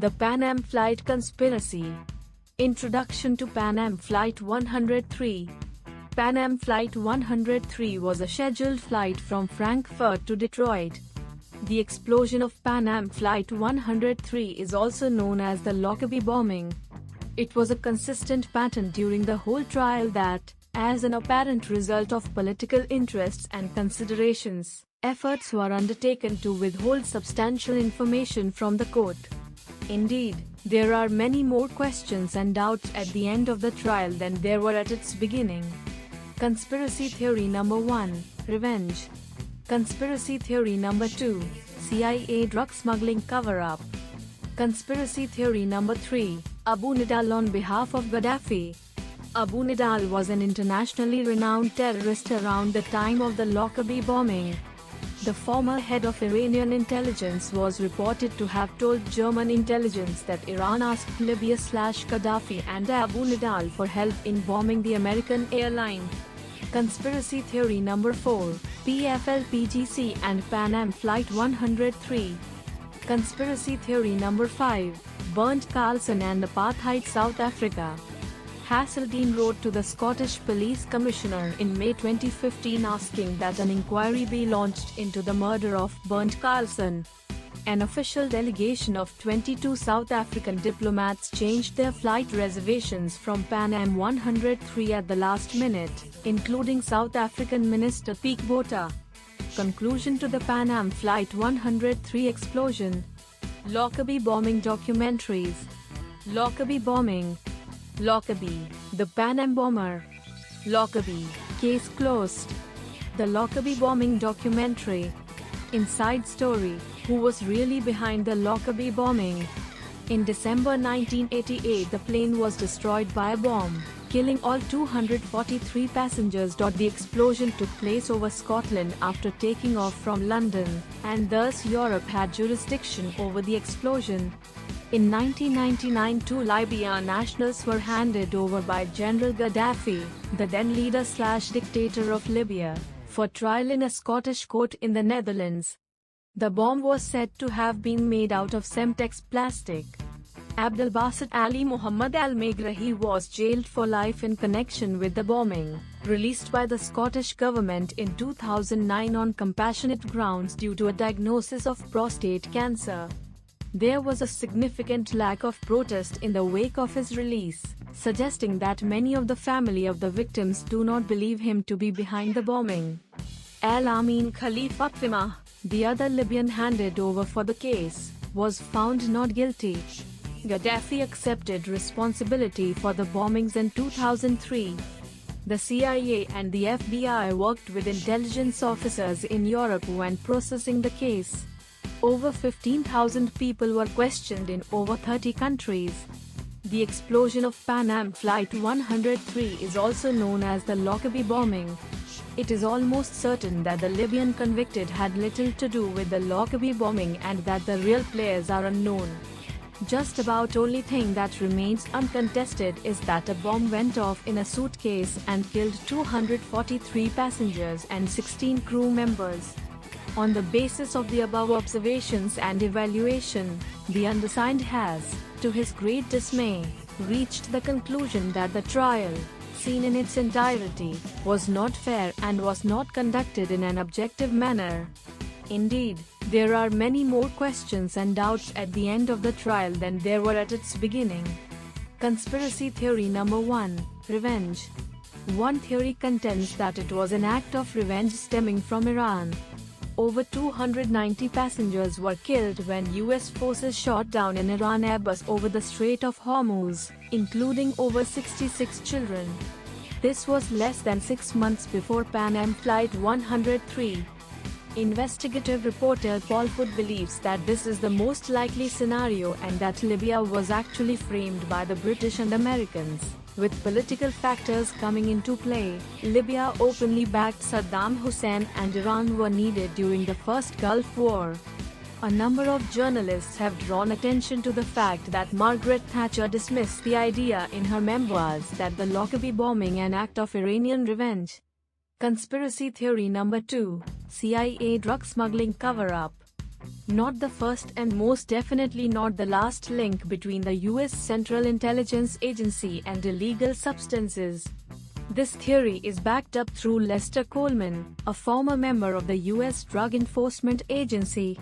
The Pan Am Flight Conspiracy. Introduction to Pan Am Flight 103. Pan Am Flight 103 was a scheduled flight from Frankfurt to Detroit. The explosion of Pan Am Flight 103 is also known as the Lockerbie bombing. It was a consistent pattern during the whole trial that, as an apparent result of political interests and considerations, efforts were undertaken to withhold substantial information from the court. Indeed, there are many more questions and doubts at the end of the trial than there were at its beginning. Conspiracy Theory Number 1. Revenge. Conspiracy Theory Number 2. CIA Drug Smuggling Cover-Up. Conspiracy Theory Number 3. Abu Nidal on behalf of Gaddafi. Abu Nidal was an internationally renowned terrorist around the time of the Lockerbie bombing. The former head of Iranian intelligence was reported to have told German intelligence that Iran asked Libya/Gaddafi and Abu Nidal for help in bombing the American airline. Conspiracy Theory Number 4. PFLPGC and Pan Am Flight 103. Conspiracy Theory Number 5. Bernd Carlson and Apartheid South Africa. Haseldine wrote to the Scottish Police Commissioner in May 2015 asking that an inquiry be launched into the murder of Bernd Carlson. An official delegation of 22 South African diplomats changed their flight reservations from Pan Am 103 at the last minute, including South African Minister Peek Botha. Conclusion to the Pan Am Flight 103 explosion. Lockerbie bombing documentaries. Lockerbie bombing. Lockerbie, the Pan Am bomber. Lockerbie, case closed. The Lockerbie bombing documentary. Inside story: who was really behind the Lockerbie bombing? In December 1988, the plane was destroyed by a bomb, killing all 243 passengers. The explosion took place over Scotland after taking off from London, and thus Europe had jurisdiction over the explosion. In 1999, two Libyan nationals were handed over by General Gaddafi, the then leader/dictator of Libya, for trial in a Scottish court in the Netherlands. The bomb was said to have been made out of Semtex plastic. Abdelbaset Ali Mohammed Al-Megrahi was jailed for life in connection with the bombing, released by the Scottish government in 2009 on compassionate grounds due to a diagnosis of prostate cancer. There was a significant lack of protest in the wake of his release, suggesting that many of the family of the victims do not believe him to be behind the bombing. Al-Amin Khalifa Fima, the other Libyan handed over for the case, was found not guilty. Gaddafi accepted responsibility for the bombings in 2003. The CIA and the FBI worked with intelligence officers in Europe when processing the case. Over 15,000 people were questioned in over 30 countries. The explosion of Pan Am Flight 103 is also known as the Lockerbie bombing. It is almost certain that the Libyan convicted had little to do with the Lockerbie bombing and that the real players are unknown. Just about only thing that remains uncontested is that a bomb went off in a suitcase and killed 243 passengers and 16 crew members. On the basis of the above observations and evaluation, the undersigned has, to his great dismay, reached the conclusion that the trial, seen in its entirety, was not fair and was not conducted in an objective manner. Indeed, there are many more questions and doubts at the end of the trial than there were at its beginning. Conspiracy Theory Number 1. Revenge. One theory contends that it was an act of revenge stemming from Iran. Over 290 passengers were killed when US forces shot down an Iran Airbus over the Strait of Hormuz, including over 66 children. This was less than 6 months before Pan Am Flight 103. Investigative reporter Paul Foot believes that this is the most likely scenario and that Libya was actually framed by the British and Americans. With political factors coming into play, Libya openly backed Saddam Hussein and Iran were needed during the first Gulf War. A number of journalists have drawn attention to the fact that Margaret Thatcher dismissed the idea in her memoirs that the Lockerbie bombing an act of Iranian revenge. Conspiracy Theory Number 2. CIA Drug Smuggling Cover-Up. Not the first and most definitely not the last link between the US Central Intelligence Agency and illegal substances. This theory is backed up through Lester Coleman, a former member of the US Drug Enforcement Agency.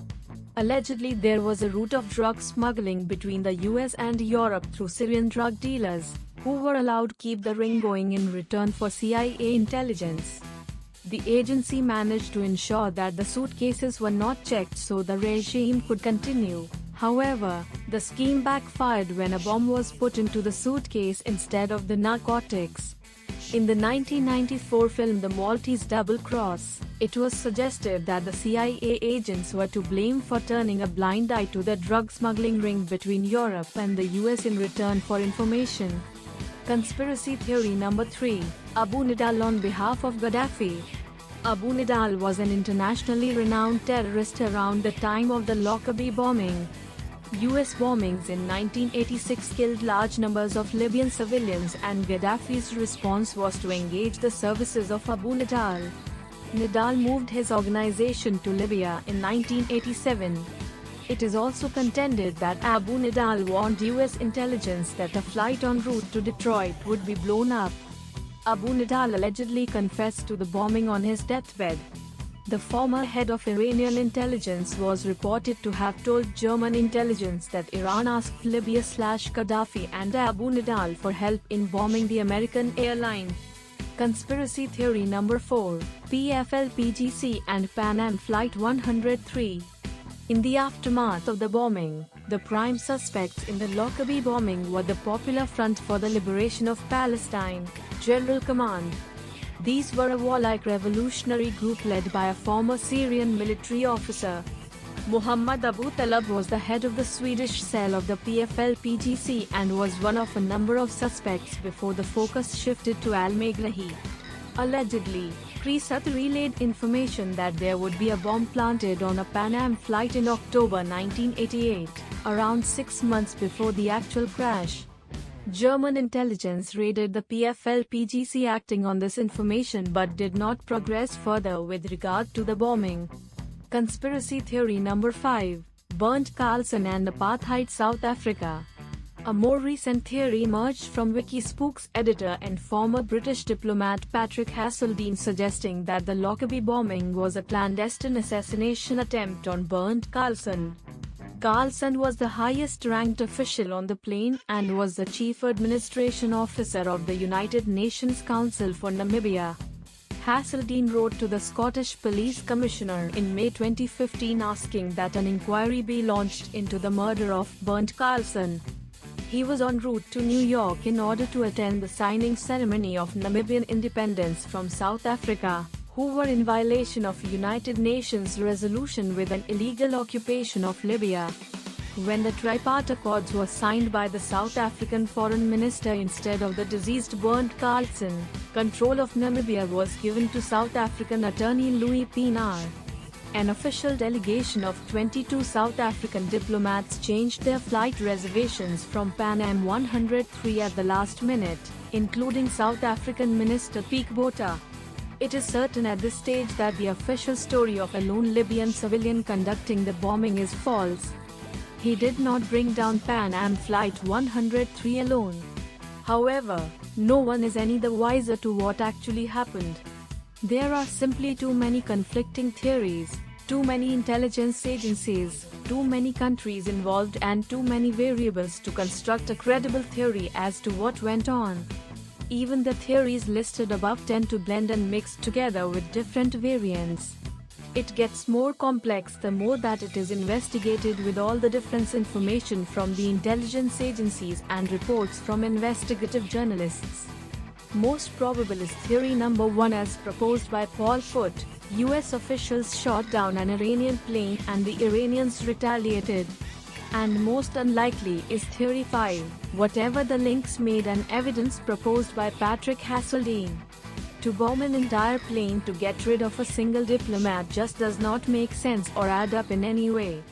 Allegedly, there was a route of drug smuggling between the US and Europe through Syrian drug dealers, who were allowed to keep the ring going in return for CIA intelligence. The agency managed to ensure that the suitcases were not checked so the regime could continue. However, the scheme backfired when a bomb was put into the suitcase instead of the narcotics. In the 1994 film The Maltese Double Cross, it was suggested that the CIA agents were to blame for turning a blind eye to the drug smuggling ring between Europe and the US in return for information. Conspiracy theory number 3. Abu Nidal on behalf of Gaddafi. Abu Nidal was an internationally renowned terrorist around the time of the Lockerbie bombing. US bombings in 1986 killed large numbers of Libyan civilians, and Gaddafi's response was to engage the services of Abu Nidal. Nidal moved his organization to Libya in 1987. It is also contended that Abu Nidal warned US intelligence that a flight en route to Detroit would be blown up. Abu Nidal allegedly confessed to the bombing on his deathbed. The former head of Iranian intelligence was reported to have told German intelligence that Iran asked Libya/Gaddafi and Abu Nidal for help in bombing the American airline. Conspiracy theory number 4. PFLPGC and Pan Am Flight 103. In the aftermath of the bombing, the prime suspects in the Lockerbie bombing were the Popular Front for the Liberation of Palestine, General Command. These were a warlike revolutionary group led by a former Syrian military officer. Muhammad Abu Talab was the head of the Swedish cell of the PFLPGC and was one of a number of suspects before the focus shifted to al-Maghlahi. Allegedly, Pre-Sat relayed information that there would be a bomb planted on a Pan Am flight in October 1988, around 6 months before the actual crash. German intelligence raided the PFLPGC acting on this information but did not progress further with regard to the bombing. Conspiracy theory number 5. Bernd Carlson and Apartheid South Africa. A more recent theory emerged from Wikispooks editor and former British diplomat Patrick Hasseldine, suggesting that the Lockerbie bombing was a clandestine assassination attempt on Bernd Carlson. Carlson was the highest-ranked official on the plane and was the chief administration officer of the United Nations Council for Namibia. Hasseldine wrote to the Scottish Police Commissioner in May 2015 asking that an inquiry be launched into the murder of Bernd Carlson. He was en route to New York in order to attend the signing ceremony of Namibian independence from South Africa, who were in violation of United Nations resolution with an illegal occupation of Libya. When the Tripartite Accords were signed by the South African Foreign Minister instead of the deceased Bernd Carlson, control of Namibia was given to South African attorney Louis Pienaar. An official delegation of 22 South African diplomats changed their flight reservations from Pan Am 103 at the last minute, including South African Minister Piet Botha. It is certain at this stage that the official story of a lone Libyan civilian conducting the bombing is false. He did not bring down Pan Am Flight 103 alone. However, no one is any the wiser to what actually happened. There are simply too many conflicting theories, too many intelligence agencies, too many countries involved and too many variables to construct a credible theory as to what went on. Even the theories listed above tend to blend and mix together with different variants. It gets more complex the more that it is investigated with all the different information from the intelligence agencies and reports from investigative journalists. Most probable is theory number 1 as proposed by Paul Foot. US officials shot down an Iranian plane and the Iranians retaliated. And most unlikely is theory 5, whatever the links made and evidence proposed by Patrick Hasseldine. To bomb an entire plane to get rid of a single diplomat just does not make sense or add up in any way.